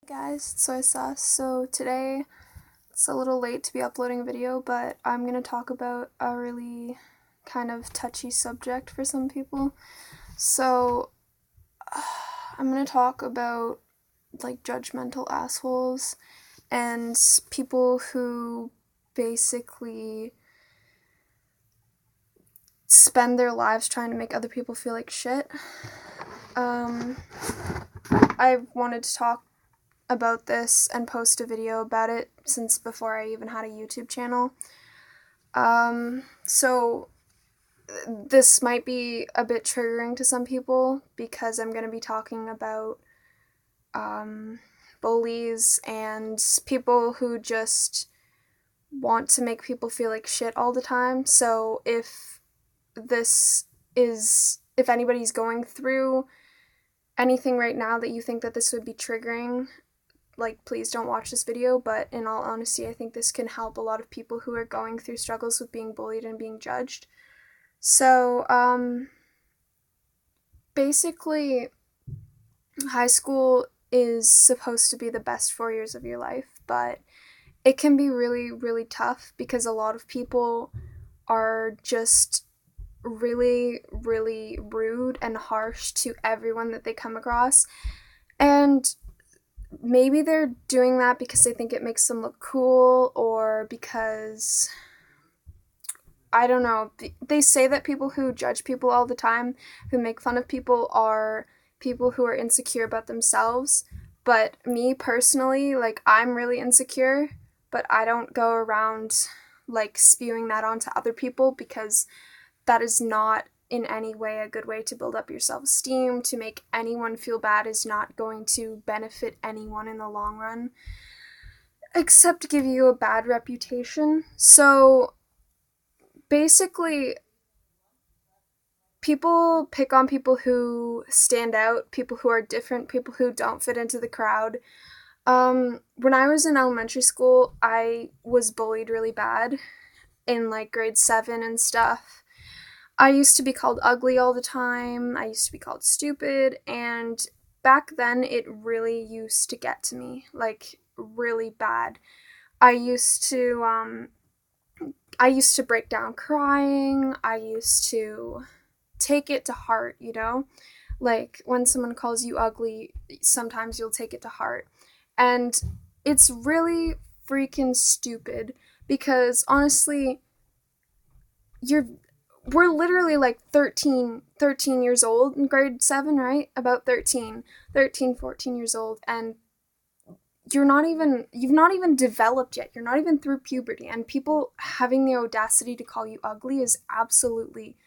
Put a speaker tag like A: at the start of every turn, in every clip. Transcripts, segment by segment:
A: Guys, it's Soy Sauce. So today it's a little late to be uploading a video, but I'm gonna talk about a really kind of touchy subject for some people. So I'm gonna talk about like judgmental assholes and people who basically spend their lives trying to make other people feel like shit. Um, I wanted to talk about this and post a video about it since before I even had a YouTube channel. So this might be a bit triggering to some people because I'm going to be talking about bullies and people who just want to make people feel like shit all the time. So if anybody's going through anything right now that you think that this would be triggering, like, please don't watch this video, but in all honesty, I think this can help a lot of people who are going through struggles with being bullied and being judged. So, basically, high school is supposed to be the best 4 years of your life, but it can be really, really tough because a lot of people are just really, really rude and harsh to everyone that they come across. And maybe they're doing that because they think it makes them look cool, or because, I don't know. They say that people who judge people all the time, who make fun of people, are people who are insecure about themselves. But me personally, like, I'm really insecure, but I don't go around like spewing that onto other people because that is not in any way a good way to build up your self-esteem. To make anyone feel bad is not going to benefit anyone in the long run, except to give you a bad reputation. So basically, people pick on people who stand out, people who are different, people who don't fit into the crowd. When I was in elementary school, I was bullied really bad in like grade 7 and stuff. I used to be called ugly all the time. I used to be called stupid. And back then, it really used to get to me, like, really bad. I used to, I used to break down crying. I used to take it to heart, you know? Like, when someone calls you ugly, sometimes you'll take it to heart. And it's really freaking stupid because honestly, you're we're literally like 13 years old in grade 7, right? About 14 years old, and you've not even developed yet. You're not even through puberty, and people having the audacity to call you ugly is absolutely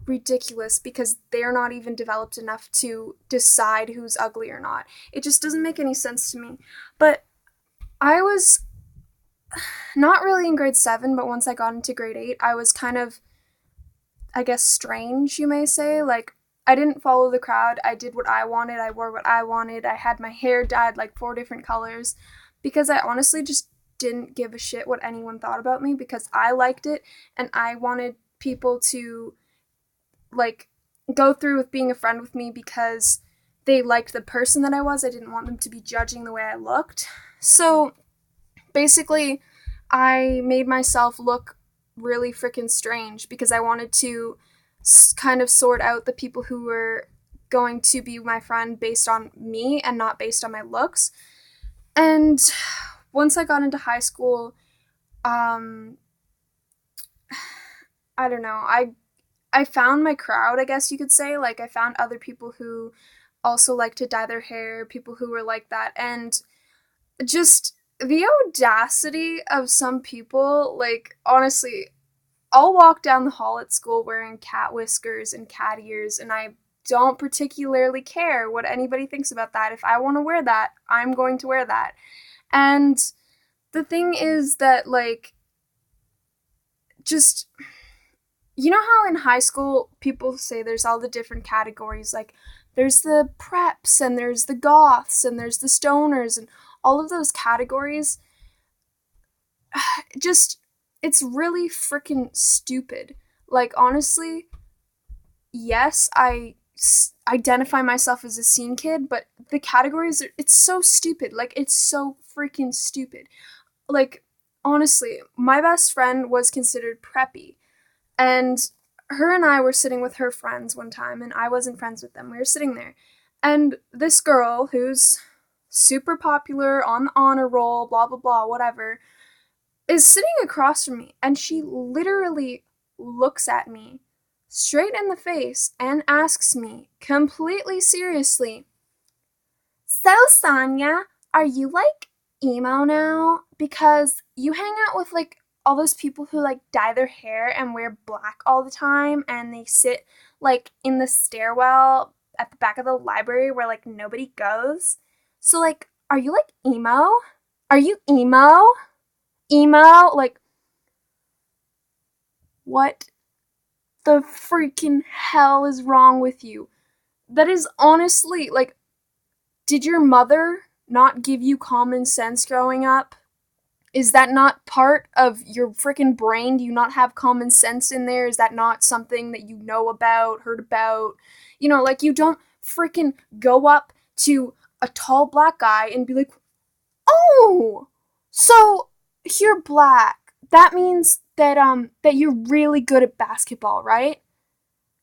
A: ridiculous because they're not even developed enough to decide who's ugly or not. It just doesn't make any sense to me. But I was not really in grade 7, but once I got into grade 8, I was kind of, I guess, strange, you may say. Like, I didn't follow the crowd. I did what I wanted. I wore what I wanted. I had my hair dyed like 4 different colors because I honestly just didn't give a shit what anyone thought about me because I liked it and I wanted people to, like, go through with being a friend with me because they liked the person that I was. I didn't want them to be judging the way I looked. So basically, I made myself look really freaking strange because I wanted to kind of sort out the people who were going to be my friend based on me and not based on my looks. And once I got into high school, um, I don't know. I found my crowd, I guess you could say. Like, I found other people who also like to dye their hair, people who were like that, and just the audacity of some people, like, honestly, I'll walk down the hall at school wearing cat whiskers and cat ears, and I don't particularly care what anybody thinks about that. If I want to wear that, I'm going to wear that. And the thing is that, like, just, you know how in high school people say there's all the different categories? Like, there's the preps, and there's the goths, and there's the stoners, and all of those categories. Just, it's really freaking stupid. Like, honestly, yes, I identify myself as a scene kid, but the categories, it's so stupid. Like, it's so freaking stupid. Like, honestly, my best friend was considered preppy. And her and I were sitting with her friends one time, and I wasn't friends with them. We were sitting there. And this girl, who's super popular on the honor roll, blah, blah, blah, whatever, is sitting across from me. And she literally looks at me straight in the face and asks me completely seriously, "So, Sonia, are you like emo now? Because you hang out with like all those people who like dye their hair and wear black all the time and they sit like in the stairwell at the back of the library where like nobody goes. So, like, are you like emo? Are you emo? Emo? Like, what the freaking hell is wrong with you?" That is honestly like, did your mother not give you common sense growing up? Is that not part of your freaking brain? Do you not have common sense in there? Is that not something that you know about, heard about? You know, like, you don't freaking go up to a tall black guy and be like, "Oh, so you're black. That means that you're really good at basketball, right?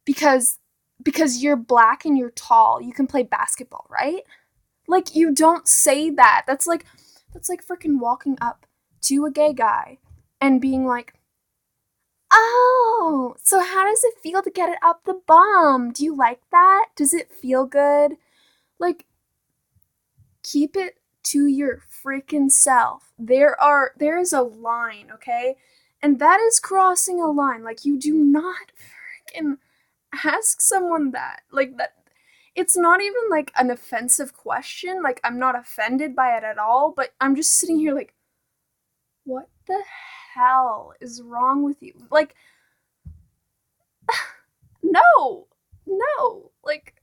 A: Because you're black and you're tall, you can play basketball, right?" Like, you don't say that. That's like freaking walking up to a gay guy and being like, "Oh, so how does it feel to get it up the bum? Do you like that? Does it feel good?" Like, keep it to your freaking self. There is a line, okay? And that is crossing a line. Like, you do not freaking ask someone that. Like, that, it's not even like an offensive question. Like, I'm not offended by it at all, but I'm just sitting here like, what the hell is wrong with you? Like, no, no. Like,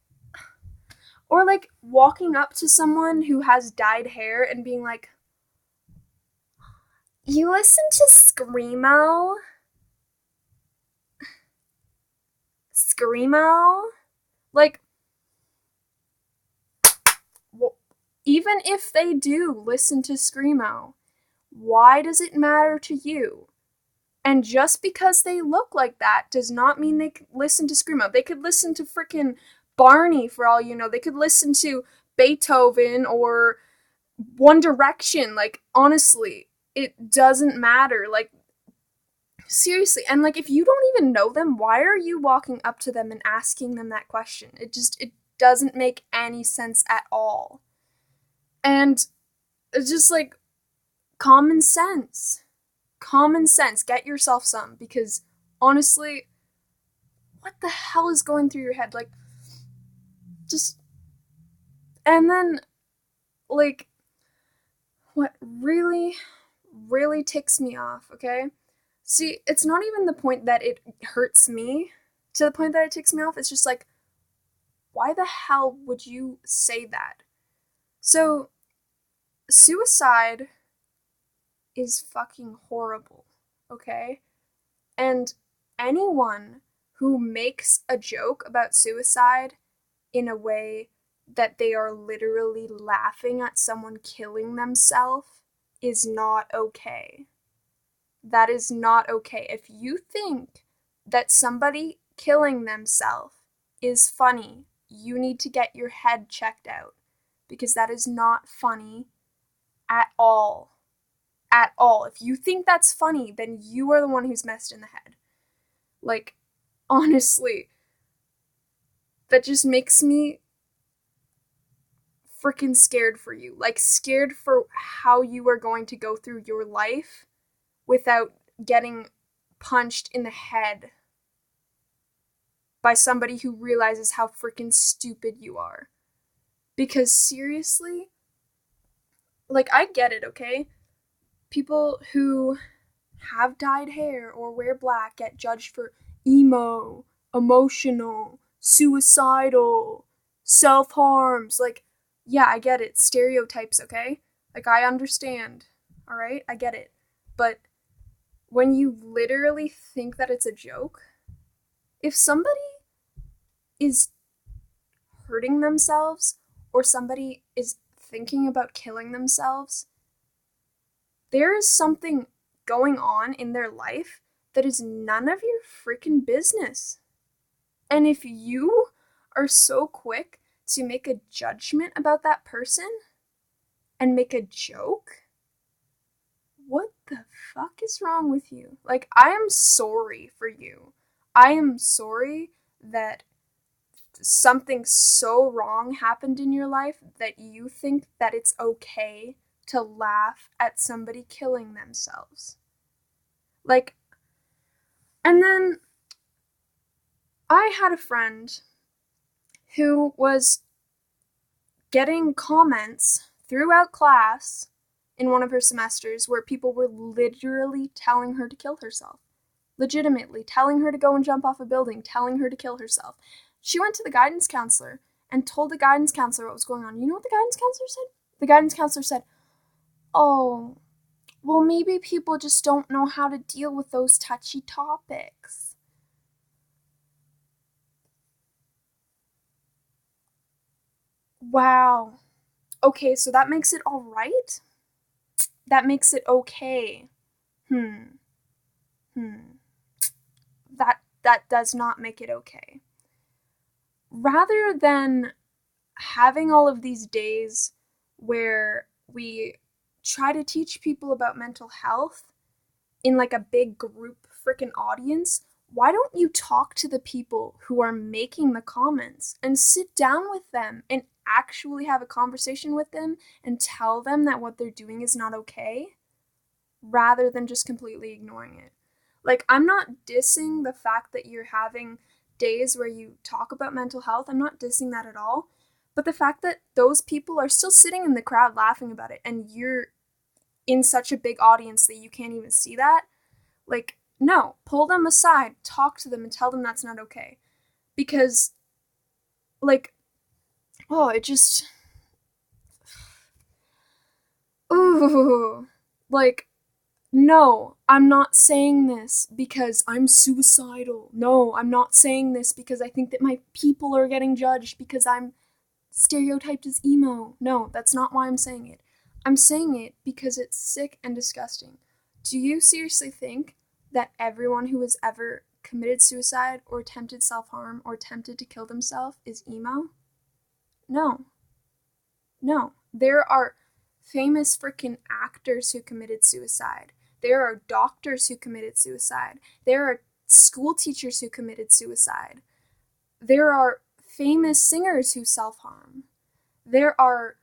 A: or like walking up to someone who has dyed hair and being like, "You listen to Screamo? Screamo?" Like, well, even if they do listen to Screamo, why does it matter to you? And just because they look like that does not mean they could listen to Screamo. They could listen to frickin' Barney for all you know. They could listen to Beethoven or One Direction. Like, honestly, it doesn't matter. Like, seriously. And like, if you don't even know them, why are you walking up to them and asking them that question? It doesn't make any sense at all. And it's just like, common sense. Common sense. Get yourself some, because honestly, what the hell is going through your head? Like, just. And then, like, what really, really ticks me off, okay? See, it's not even the point that it hurts me to the point that it ticks me off. It's just like, why the hell would you say that? So, suicide is fucking horrible, okay? And anyone who makes a joke about suicide in a way that they are literally laughing at someone killing themselves is not okay. That is not okay. If you think that somebody killing themselves is funny, you need to get your head checked out, because that is not funny at all. At all. If you think that's funny, then you are the one who's messed in the head. Like, honestly, that just makes me freaking scared for you. Like, scared for how you are going to go through your life without getting punched in the head by somebody who realizes how freaking stupid you are. Because seriously, like, I get it, okay? People who have dyed hair or wear black get judged for emo, emotional, suicidal, self-harms. Like, yeah, I get it. Stereotypes, okay? Like, I understand. All right? I get it. But when you literally think that it's a joke, if somebody is hurting themselves or somebody is thinking about killing themselves, there is something going on in their life that is none of your freaking business. And if you are so quick to make a judgment about that person and make a joke, what the fuck is wrong with you? Like, I am sorry for you. I am sorry that something so wrong happened in your life that you think that it's okay to laugh at somebody killing themselves. Like, and then I had a friend who was getting comments throughout class in one of her semesters where people were literally telling her to kill herself. Legitimately telling her to go and jump off a building, telling her to kill herself. She went to the guidance counselor and told the guidance counselor what was going on. You know what the guidance counselor said? The guidance counselor said, "Oh, well, maybe people just don't know how to deal with those touchy topics." Wow. Okay, so that makes it all right? That makes it okay. Hmm. Hmm. That does not make it okay. Rather than having all of these days where we try to teach people about mental health in like a big group freaking audience, why don't you talk to the people who are making the comments and sit down with them and actually have a conversation with them and tell them that what they're doing is not okay rather than just completely ignoring it? Like, I'm not dissing the fact that you're having days where you talk about mental health. I'm not dissing that at all. But the fact that those people are still sitting in the crowd laughing about it and you're in such a big audience that you can't even see that, like, no, pull them aside, talk to them, and tell them that's not okay. Because, like, oh, it just, ooh, like, no, I'm not saying this because I'm suicidal. No, I'm not saying this because I think that my people are getting judged because I'm stereotyped as emo. No, that's not why I'm saying it. I'm saying it because it's sick and disgusting. Do you seriously think that everyone who has ever committed suicide or attempted self harm or attempted to kill themselves is emo? No. No. There are famous freaking actors who committed suicide. There are doctors who committed suicide. There are school teachers who committed suicide. There are famous singers who self harm. There are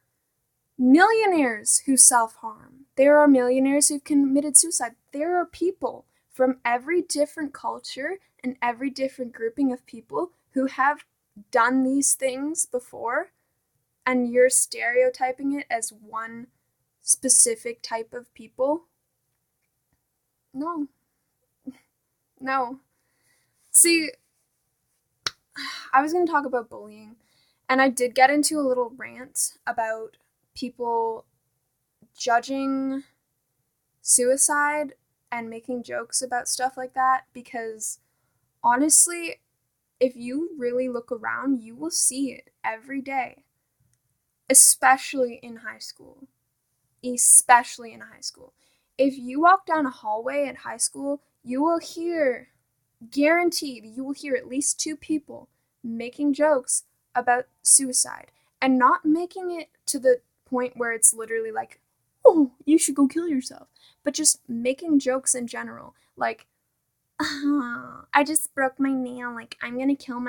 A: millionaires who self harm. There are millionaires who've committed suicide. There are people from every different culture and every different grouping of people who have done these things before, and you're stereotyping it as one specific type of people. No, no. See, I was going to talk about bullying, and I did get into a little rant about people judging suicide and making jokes about stuff like that because honestly, if you really look around, you will see it every day, especially in high school. Especially in high school. If you walk down a hallway at high school, you will hear, guaranteed, you will hear at least two people making jokes about suicide and not making it to the point where it's literally like, "Oh, you should go kill yourself," but just making jokes in general. Like, I just broke my nail. Like, I'm gonna kill